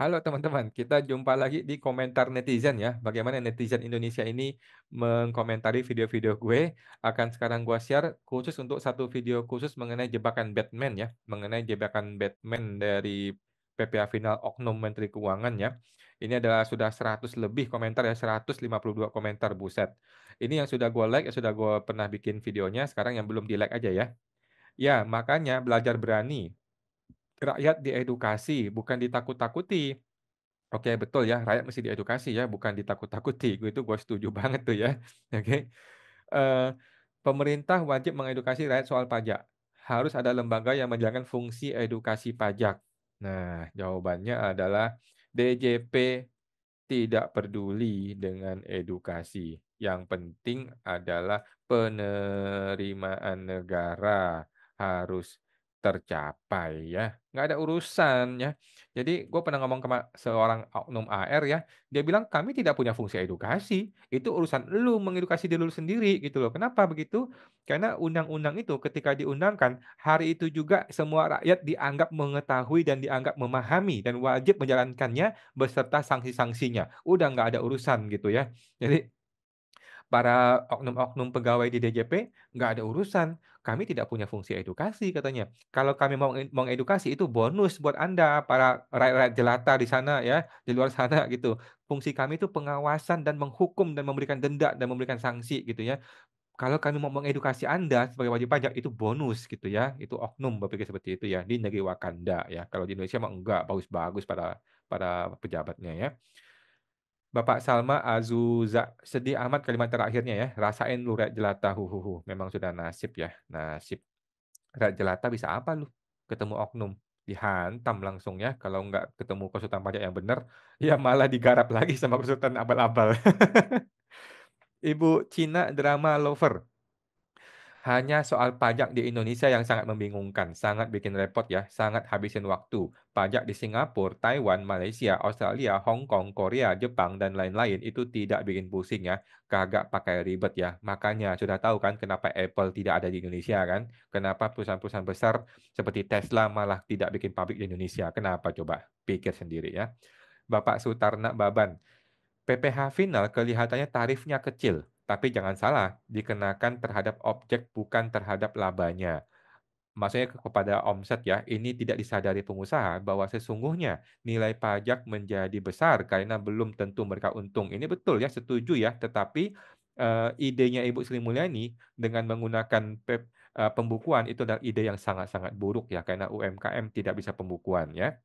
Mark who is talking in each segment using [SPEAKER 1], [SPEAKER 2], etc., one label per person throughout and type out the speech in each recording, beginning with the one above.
[SPEAKER 1] Halo teman-teman, kita jumpa lagi di komentar netizen ya. Bagaimana netizen Indonesia ini mengkomentari video-video gue. Akan sekarang gue share khusus untuk satu video khusus mengenai jebakan Batman ya. Mengenai jebakan Batman dari PPA Final Oknum Menteri Keuangan ya. Ini adalah sudah 100 lebih komentar ya, 152 komentar, buset. Ini yang sudah gue like, yang sudah gue pernah bikin videonya, sekarang yang belum di like aja ya. Ya, makanya belajar berani. Rakyat diedukasi, bukan ditakut-takuti. Oke, betul ya, rakyat mesti diedukasi ya, bukan ditakut-takuti. Gue setuju banget tuh ya. Oke. Eh, Pemerintah wajib mengedukasi rakyat soal pajak. Harus ada lembaga yang menjalankan fungsi edukasi pajak. Nah, jawabannya adalah DJP tidak peduli dengan edukasi. Yang penting adalah penerimaan negara harus tercapai ya. Nggak ada urusan ya. Jadi gue pernah ngomong ke seorang oknum AR ya. Dia bilang kami tidak punya fungsi edukasi. Itu urusan lu mengedukasi diri lu sendiri gitu loh. Kenapa begitu? Karena undang-undang itu ketika diundangkan, hari itu juga semua rakyat dianggap mengetahui dan dianggap memahami dan wajib menjalankannya beserta sanksi-sanksinya. Udah nggak ada urusan gitu ya. Jadi para oknum-oknum pegawai di DJP nggak ada urusan. Kami tidak punya fungsi edukasi katanya. Kalau kami mau mengedukasi itu bonus buat Anda para rakyat-rakyat jelata di sana ya, di luar sana gitu. Fungsi kami itu pengawasan dan menghukum dan memberikan denda dan memberikan sanksi gitu ya. Kalau kami mau mengedukasi Anda sebagai wajib pajak itu bonus gitu ya. Itu oknum berpikir seperti itu ya di negeri Wakanda ya. Kalau di Indonesia mah enggak, bagus-bagus para pejabatnya ya. Bapak Salma Azuza, sedih amat kalimat terakhirnya ya. Rasain lu rakyat jelata, huhuhu. Memang sudah nasib ya, nasib. Rakyat jelata bisa apa lu? Ketemu oknum, dihantam langsung ya. Kalau nggak ketemu konsultan pajak yang benar, ya malah digarap lagi sama konsultan abal-abal. Ibu Cina drama lover. Hanya soal pajak di Indonesia yang sangat membingungkan, sangat bikin repot ya, sangat habisin waktu. Pajak di Singapura, Taiwan, Malaysia, Australia, Hong Kong, Korea, Jepang, dan lain-lain itu tidak bikin pusing ya, kagak pakai ribet ya. Makanya sudah tahu kan kenapa Apple tidak ada di Indonesia kan? Kenapa perusahaan-perusahaan besar seperti Tesla malah tidak bikin pabrik di Indonesia? Kenapa coba? Pikir sendiri ya. Bapak Sutarna Baban. PPh final kelihatannya tarifnya kecil, tapi jangan salah, dikenakan terhadap objek bukan terhadap labanya. Maksudnya kepada omset ya, ini tidak disadari pengusaha bahwa sesungguhnya nilai pajak menjadi besar karena belum tentu mereka untung. Ini betul ya, setuju ya, tetapi idenya Ibu Sri Mulyani dengan menggunakan pembukuan itu adalah ide yang sangat-sangat buruk ya, karena UMKM tidak bisa pembukuan ya.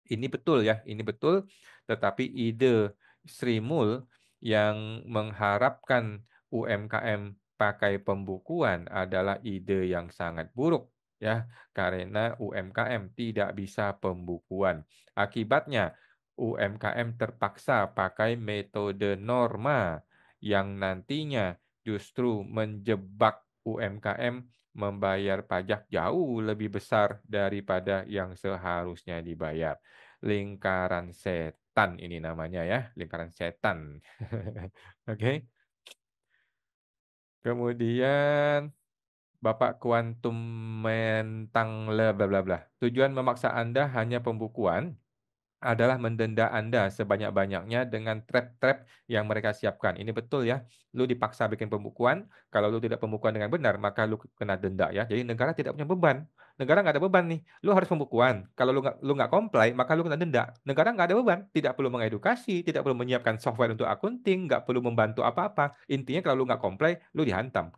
[SPEAKER 1] Ini betul ya, ini betul. Tetapi ide Sri Mul yang mengharapkan UMKM pakai pembukuan adalah ide yang sangat buruk ya, karena UMKM tidak bisa pembukuan. Akibatnya UMKM terpaksa pakai metode norma yang nantinya justru menjebak UMKM membayar pajak jauh lebih besar daripada yang seharusnya dibayar. Lingkaran setan ini namanya ya, lingkaran setan. Oke. Kemudian Bapak Kuantum Mentang bla bla bla. Tujuan memaksa Anda hanya pembukuan adalah mendenda Anda sebanyak-banyaknya dengan trap-trap yang mereka siapkan. Ini betul ya. Lu dipaksa bikin pembukuan, kalau lu tidak pembukuan dengan benar, maka lu kena denda ya. Jadi negara tidak punya beban. Negara nggak ada beban nih. Lu harus pembukuan. Kalau lu nggak comply, maka lu kena denda. Negara nggak ada beban. Tidak perlu mengedukasi, tidak perlu menyiapkan software untuk akunting, nggak perlu membantu apa-apa. Intinya kalau lu nggak comply, lu dihantam.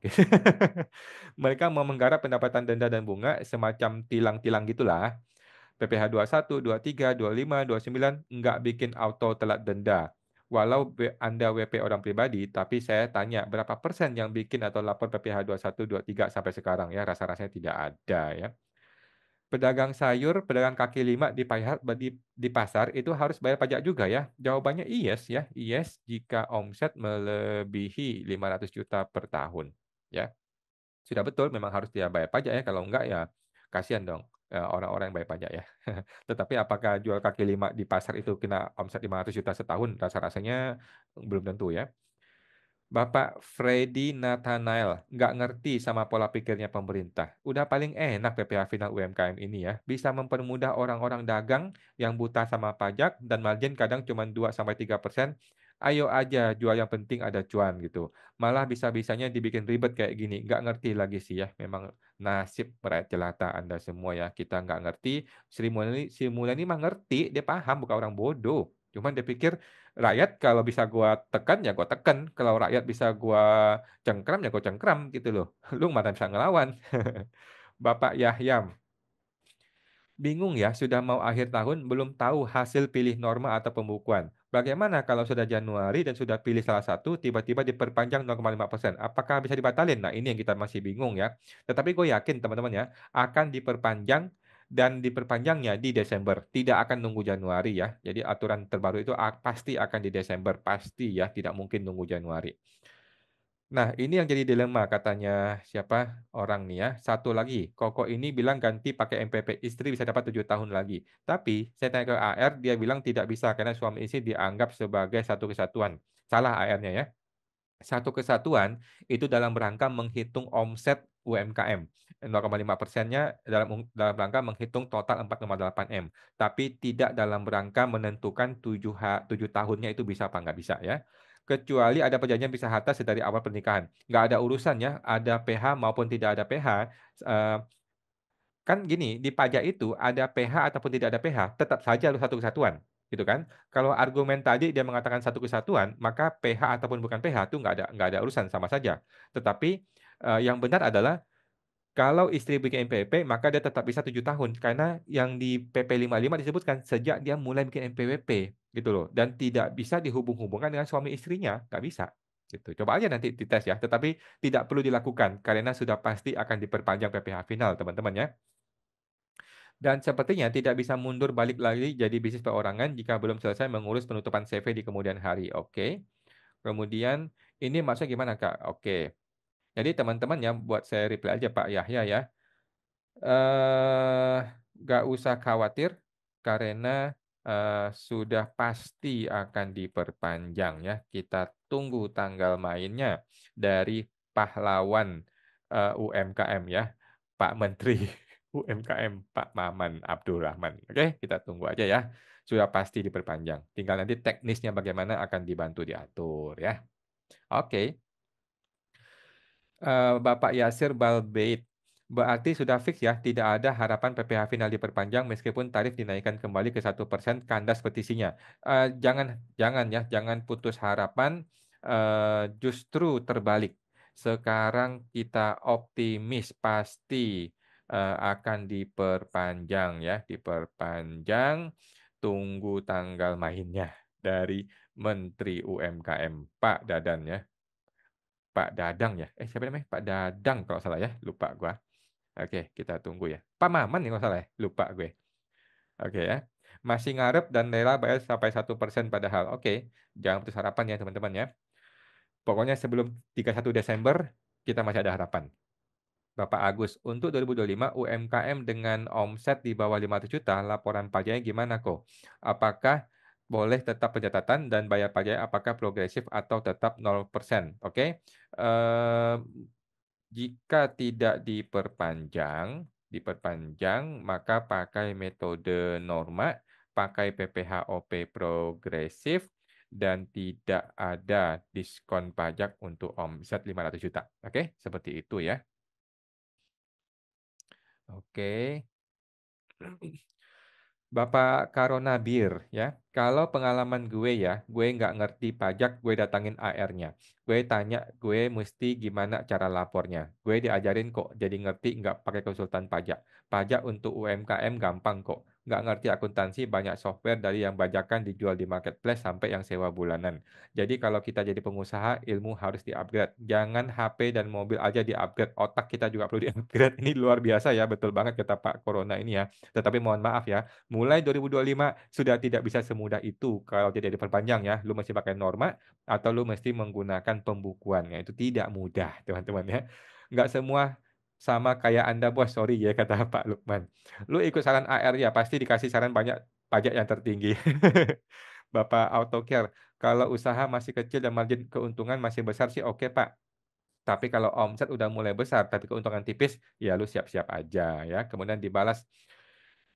[SPEAKER 1] Mereka mau menggarap pendapatan denda dan bunga semacam tilang-tilang gitulah. PPh 21, 23, 25, 29 nggak bikin auto telat denda. Walau Anda WP orang pribadi, tapi saya tanya berapa persen yang bikin atau lapor PPh 21, 23 sampai sekarang ya, rasa-rasanya tidak ada ya. Pedagang sayur, pedagang kaki lima di pasar itu harus bayar pajak juga ya. Jawabannya yes ya, yes jika omset melebihi 500 juta per tahun ya. Sudah betul memang harus dia bayar pajak ya, kalau enggak ya kasihan dong orang-orang yang bayar pajak ya. Tetapi apakah jual kaki lima di pasar itu kena omset 500 juta setahun? Rasa-rasanya belum tentu ya. Bapak Freddy Nathanael, nggak ngerti sama pola pikirnya pemerintah. Udah paling enak PPh Final UMKM ini ya, bisa mempermudah orang-orang dagang yang buta sama pajak dan margin kadang cuma 2-3%. Ayo aja jual yang penting ada cuan gitu. Malah bisa-bisanya dibikin ribet kayak gini. Nggak ngerti lagi sih ya. Memang nasib rakyat jelata Anda semua ya. Kita nggak ngerti. Sri Mulyani mah ngerti. Dia paham bukan orang bodoh. Cuman dia pikir rakyat kalau bisa gua tekan ya gua tekan. Kalau rakyat bisa gua cengkram ya gua cengkram gitu loh. Lu mana bisa ngelawan. Bapak Yahya, bingung ya, sudah mau akhir tahun belum tahu hasil pilih norma atau pembukuan. Bagaimana kalau sudah Januari dan sudah pilih salah satu, tiba-tiba diperpanjang 0,5%? Apakah bisa dibatalin? Nah, ini yang kita masih bingung ya. Tetapi gue yakin teman-teman ya, akan diperpanjang dan diperpanjangnya di Desember. Tidak akan nunggu Januari ya. Jadi aturan terbaru itu pasti akan di Desember. Pasti ya, tidak mungkin nunggu Januari. Nah, ini yang jadi dilema katanya siapa orang nih ya. Satu lagi, Koko ini bilang ganti pakai MPP, istri bisa dapat 7 tahun lagi. Tapi saya tanya ke AR, dia bilang tidak bisa karena suami istri dianggap sebagai satu kesatuan. Salah AR-nya ya. Satu kesatuan itu dalam rangka menghitung omset UMKM. 0,5%-nya dalam rangka menghitung total 4,8 M. Tapi tidak dalam rangka menentukan 7 tahunnya itu bisa apa nggak bisa ya. Kecuali ada perjanjian pisah harta sedari awal pernikahan. Nggak ada urusan ya, ada PH maupun tidak ada PH. eh, Kan gini, di pajak itu ada PH ataupun tidak ada PH, tetap saja harus satu kesatuan, gitu kan? Kalau argumen tadi dia mengatakan satu kesatuan, maka PH ataupun bukan PH itu nggak ada urusan sama saja. Tetapi yang benar adalah kalau istri bikin NPWP, maka dia tetap bisa 7 tahun karena yang di PP 55 disebutkan sejak dia mulai bikin NPWP, gitu loh, dan tidak bisa dihubung-hubungkan dengan suami istrinya, nggak bisa. Gitu. Coba aja nanti dites ya, tetapi tidak perlu dilakukan karena sudah pasti akan diperpanjang PPh final, teman-teman ya. Dan sepertinya tidak bisa mundur balik lagi jadi bisnis perorangan jika belum selesai mengurus penutupan CV di kemudian hari. Oke. Kemudian ini maksudnya gimana, Kak? Oke. Jadi teman-teman ya buat saya reply aja Pak Yahya ya. eh Nggak usah khawatir karena sudah pasti akan diperpanjang ya. Kita tunggu tanggal mainnya dari pahlawan UMKM ya, Pak Menteri UMKM Pak Maman Abdurrahman. Oke, kita tunggu aja ya. Sudah pasti diperpanjang. Tinggal nanti teknisnya bagaimana akan dibantu diatur ya. Oke. Bapak Yasir Balbeit. Berarti sudah fix ya, tidak ada harapan PPh final diperpanjang meskipun tarif dinaikkan kembali ke 1%, kandas petisinya. Jangan, jangan ya, jangan putus harapan. Justru terbalik. Sekarang kita optimis pasti akan diperpanjang ya, diperpanjang. Tunggu tanggal mainnya dari Menteri UMKM Pak Dadan ya. Pak Dadang ya. Siapa namanya? Pak Dadang kalau salah ya. Lupa gua. Oke, kita tunggu ya. Pak Maman nih kalau salah ya. Lupa gue. Oke ya. Masih ngarep dan rela bayar sampai 1% padahal. Oke. Jangan putus harapan ya teman-teman ya. Pokoknya sebelum 31 Desember kita masih ada harapan. Bapak Agus, untuk 2025 UMKM dengan omset di bawah 500 juta, laporan pajaknya gimana kok? Apakah boleh tetap pencatatan dan bayar pajaknya apakah progresif atau tetap 0%? Oke. Eh, Jika tidak diperpanjang, maka pakai metode norma, pakai PPHOP progresif, dan tidak ada diskon pajak untuk omset 500 juta. Oke, seperti itu ya. Oke. Bapak Karonabir ya, kalau pengalaman gue ya, gue nggak ngerti pajak, gue datangin AR-nya. Gue tanya, gue mesti gimana cara lapornya. Gue diajarin kok, jadi ngerti nggak pakai konsultan pajak. Pajak untuk UMKM gampang kok. Nggak ngerti akuntansi, banyak software dari yang bajakan dijual di marketplace sampai yang sewa bulanan. Jadi kalau kita jadi pengusaha, ilmu harus di-upgrade. Jangan HP dan mobil aja di-upgrade, otak kita juga perlu di-upgrade. Ini luar biasa ya, betul banget kata Pak Corona ini ya. Tetapi mohon maaf ya, mulai 2025 sudah tidak bisa semudah itu kalau tidak diperpanjang ya. Lu mesti pakai norma atau lu mesti menggunakan pembukuannya. Itu tidak mudah, teman-teman ya. Nggak semua sama kayak Anda, bos. Sorry ya, kata Pak Lukman. Lu ikut saran AR ya, pasti dikasih saran banyak pajak yang tertinggi. Bapak AutoCare, kalau usaha masih kecil dan margin keuntungan masih besar sih oke, Pak. Tapi kalau omset udah mulai besar tapi keuntungan tipis, ya lu siap-siap aja ya. Kemudian dibalas,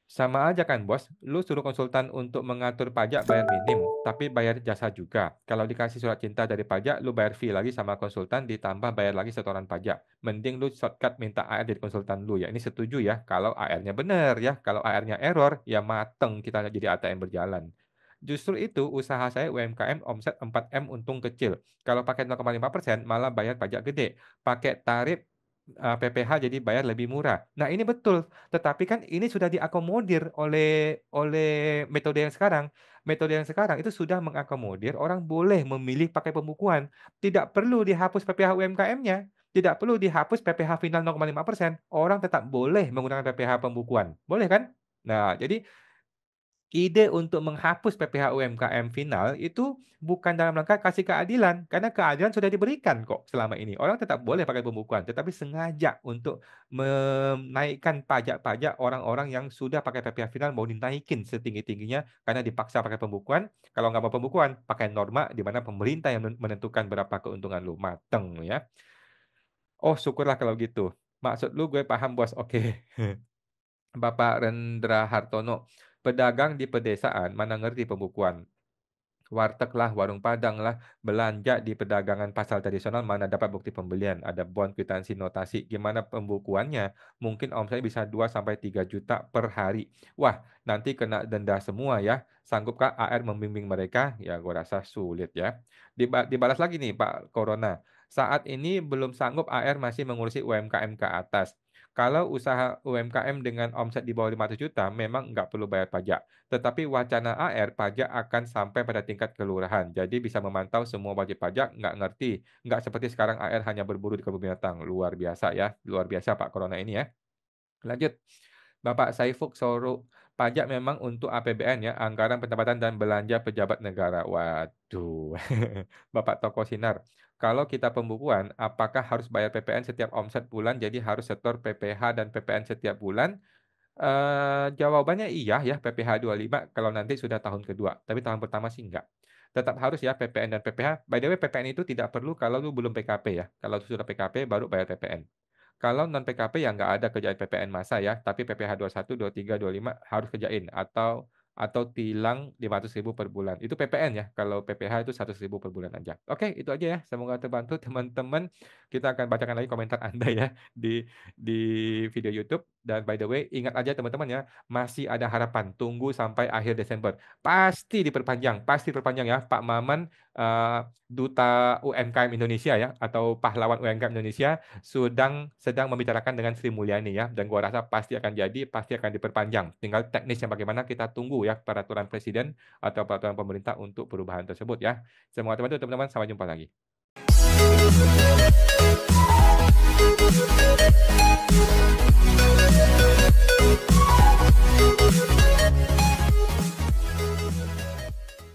[SPEAKER 1] "Sama aja kan bos, lu suruh konsultan untuk mengatur pajak bayar minim, tapi bayar jasa juga. Kalau dikasih surat cinta dari pajak, lu bayar fee lagi sama konsultan ditambah bayar lagi setoran pajak. Mending lu shortcut minta AR jadi konsultan lu ya." Ini setuju ya, kalau AR-nya bener ya. Kalau AR-nya error, ya mateng kita jadi ATM berjalan. Justru itu usaha saya UMKM omset 4M untung kecil. Kalau pakai 0,5% malah bayar pajak gede. Pakai tarif PPh jadi bayar lebih murah. Nah ini betul. Tetapi kan ini sudah diakomodir oleh metode yang sekarang. Metode yang sekarang itu sudah mengakomodir orang boleh memilih pakai pembukuan. Tidak perlu dihapus PPh UMKM-nya, tidak perlu dihapus PPh final 0,5%. Orang tetap boleh menggunakan PPh pembukuan. Boleh kan? Nah, jadi ide untuk menghapus PPh UMKM final itu bukan dalam rangka kasih keadilan, karena keadilan sudah diberikan kok selama ini. Orang tetap boleh pakai pembukuan, tetapi sengaja untuk menaikkan pajak-pajak orang-orang yang sudah pakai PPh final mau dinaikin setinggi-tingginya karena dipaksa pakai pembukuan. Kalau nggak mau pembukuan, pakai norma di mana pemerintah yang menentukan berapa keuntungan lu. Mateng ya. Oh, syukurlah kalau gitu. Maksud lu gue paham, Bos. Oke. Bapak Rendra Hartono, pedagang di pedesaan mana ngerti pembukuan. Warteg lah, warung padang lah, belanja di pedagangan pasar tradisional mana dapat bukti pembelian, ada bond, kwitansi, notasi, gimana pembukuannya? Mungkin omsetnya bisa 2 sampai 3 juta per hari. Wah, nanti kena denda semua ya. Sanggupkah AR membimbing mereka? Ya, gua rasa sulit ya. Dibalas lagi nih Pak Corona. Saat ini belum sanggup AR masih mengurusi UMKM ke atas. Kalau usaha UMKM dengan omset di bawah 500 juta memang nggak perlu bayar pajak. Tetapi wacana AR pajak akan sampai pada tingkat kelurahan. Jadi bisa memantau semua wajib pajak, nggak ngerti. Nggak seperti sekarang AR hanya berburu di kebun binatang. Luar biasa ya. Luar biasa Pak Corona ini ya. Lanjut. Bapak Saiful Soro, pajak memang untuk APBN ya, anggaran pendapatan dan belanja pejabat negara. Waduh. Bapak Toko Sinar, kalau kita pembukuan, apakah harus bayar PPN setiap omset bulan, jadi harus setor PPh dan PPN setiap bulan? Jawabannya iya ya, PPh 25 kalau nanti sudah tahun kedua, tapi tahun pertama sih enggak. Tetap harus ya PPN dan PPh. By the way, PPN itu tidak perlu kalau lu belum PKP ya. Kalau sudah PKP baru bayar PPN. Kalau non PKP ya nggak ada kerjaan PPN massa ya, tapi PPh 21, 23, 25 harus kerjain atau tilang 500.000 per bulan. Itu PPN ya. Kalau PPh itu 100.000 per bulan aja. Oke, itu aja ya. Semoga terbantu teman-teman. Kita akan bacakan lagi komentar Anda ya di video YouTube. Dan by the way, ingat aja teman-teman ya, masih ada harapan. Tunggu sampai akhir Desember. Pasti diperpanjang ya. Pak Maman, Duta UMKM Indonesia ya, atau pahlawan UMKM Indonesia sedang membicarakan dengan Sri Mulyani ya, dan gua rasa pasti akan jadi, pasti akan diperpanjang. Tinggal teknisnya bagaimana kita tunggu ya peraturan presiden atau peraturan pemerintah untuk perubahan tersebut ya. Semoga teman-teman, sampai jumpa lagi.